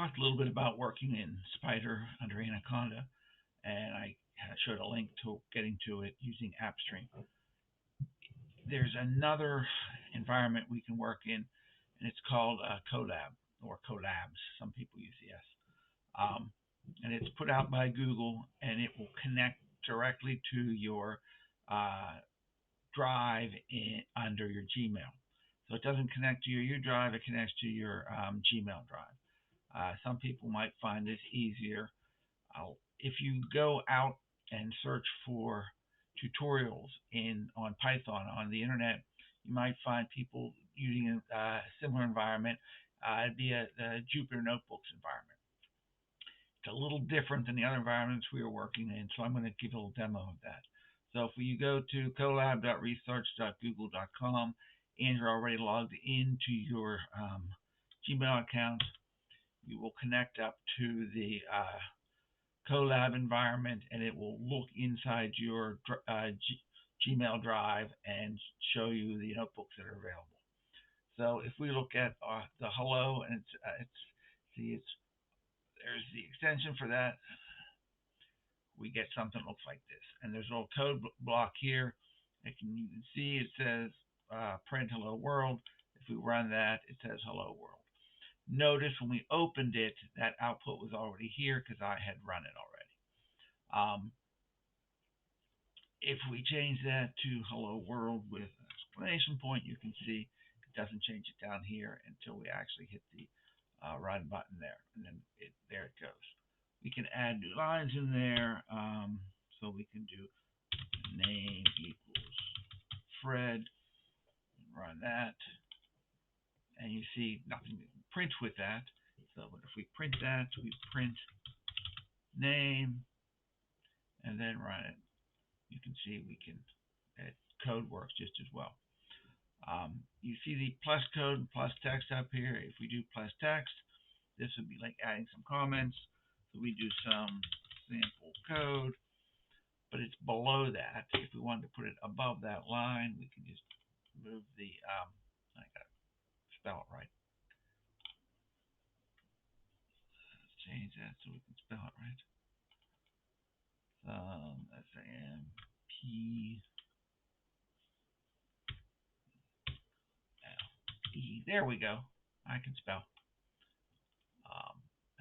talked a little bit about working in Spider under Anaconda, and I showed a link to getting to it using AppStream. There's another environment we can work in, and it's called Colab or Colabs. Some people use the S. Um, and it's put out by Google, and it will connect directly to your uh, drive under your Gmail. So it doesn't connect to your U drive; it connects to your Gmail drive. Some people might find this easier. If you go out and search for tutorials on Python on the internet, you might find people using a similar environment. It'd be a Jupyter Notebooks environment. It's a little different than the other environments we were working in, so I'm going to give a little demo of that. So if you go to colab.research.google.com and you're already logged into your Gmail account, you will connect up to the Colab environment, and it will look inside your Gmail drive and show you the notebooks that are available. So if we look at the hello, and there's the extension for that, we get something that looks like this. And there's a little code block here. You can see it says print hello world. If we run that, it says hello world. Notice when we opened it, that output was already here because I had run it already. If we change that to hello world with an exclamation point, you can see it doesn't change it down here until we actually hit the run button there, and then there it goes. We can add new lines in there, so we can do name equals Fred, and run that, and you see nothing prints with that. So if we print that, we print name, and then run it. You can see code works just as well. You see the plus code and plus text up here. If we do plus text, this would be like adding some comments. So we do some sample code, but it's below that. If we wanted to put it above that line, we can just move the, I gotta spell it right. Let's change that so we can spell it right. S-A-M-P-L-E. There we go. I can spell.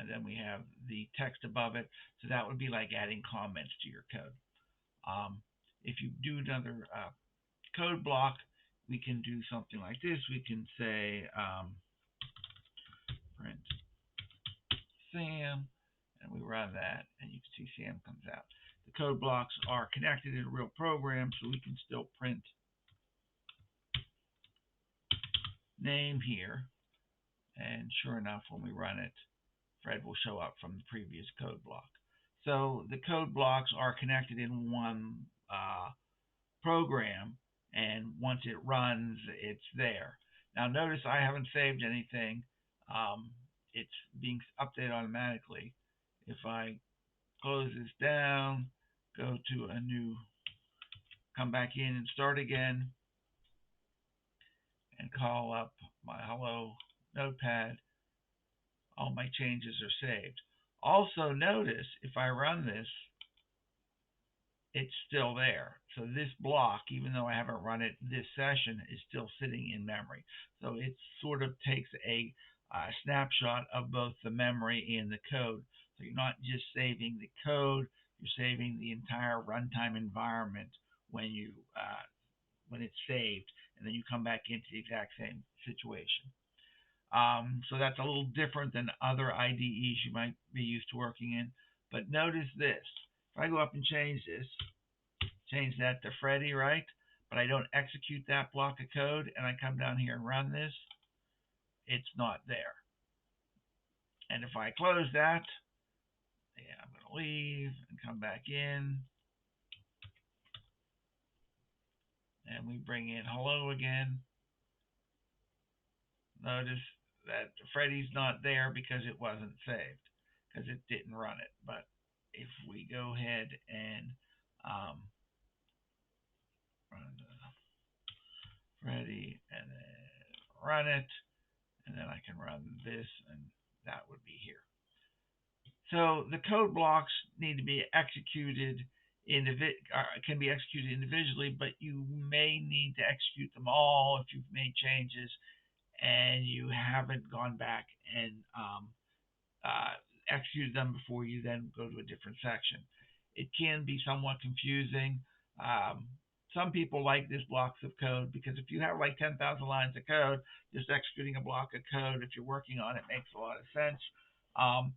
And then we have the text above it. So that would be like adding comments to your code. If you do another code block, we can do something like this. We can say print Sam, and we run that, and you can see Sam comes out. The code blocks are connected in a real program, so we can still print name here, and sure enough, when we run it, Fred will show up from the previous code block. So the code blocks are connected in one program, and once it runs, it's there. Now notice I haven't saved anything. It's being updated automatically. If I close this down, go to a new, come back in and start again, and call up my hello notepad, all my changes are saved. Also notice if I run this, it's still there. So this block, even though I haven't run it this session, is still sitting in memory. So it sort of takes a snapshot of both the memory and the code. So you're not just saving the code, you're saving the entire runtime environment when it's saved, and then you come back into the exact same situation. So that's a little different than other IDEs you might be used to working in. But notice this. If I go up and change this, change that to Freddy, right? But I don't execute that block of code, and I come down here and run this, it's not there. And if I close that, yeah, I'm going to leave and come back in. And we bring in hello again. Notice that Freddy's not there because it wasn't saved, because it didn't run it. But if we go ahead and run Freddy and then run it, and then I can run this, and that would be here. So the code blocks need to be executed can be executed individually, but you may need to execute them all if you've made changes and you haven't gone back and uh, execute them before you then go to a different section. It can be somewhat confusing. Um, some people like these blocks of code because if you have like 10,000 lines of code, just executing a block of code, if you're working on it, makes a lot of sense. Um,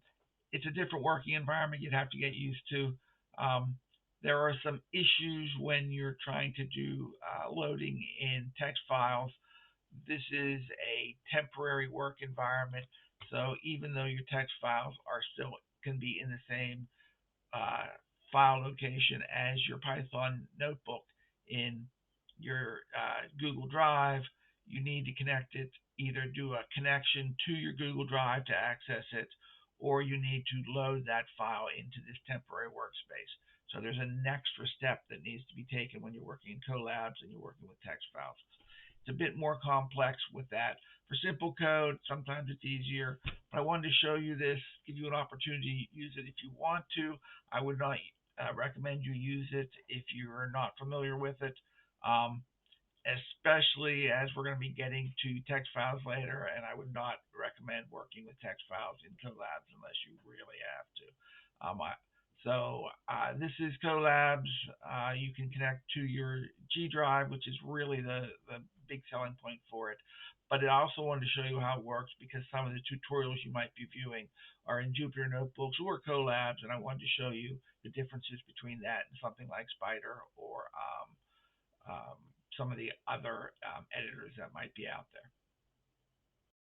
it's a different working environment you'd have to get used to. Um, there are some issues when you're trying to do loading in text files. This is a temporary work environment, so even though your text files are still can be in the same uh, file location as your Python notebook in your Google Drive, you need to connect it, either do a connection to your Google Drive to access it, or you need to load that file into this temporary workspace. So there's an extra step that needs to be taken when you're working in Colabs and you're working with text files. It's a bit more complex with that. For simple code, sometimes it's easier, but I wanted to show you this, give you an opportunity to use it if you want to. I would not recommend you use it if you're not familiar with it, um, especially as we're going to be getting to text files later, and I would not recommend working with text files in Colabs unless you really have to. This is Colabs. You can connect to your G Drive, which is really the big selling point for it. But I also wanted to show you how it works because some of the tutorials you might be viewing are in Jupyter Notebooks or Colabs, and I wanted to show you the differences between that and something like Spider or some of the other editors that might be out there.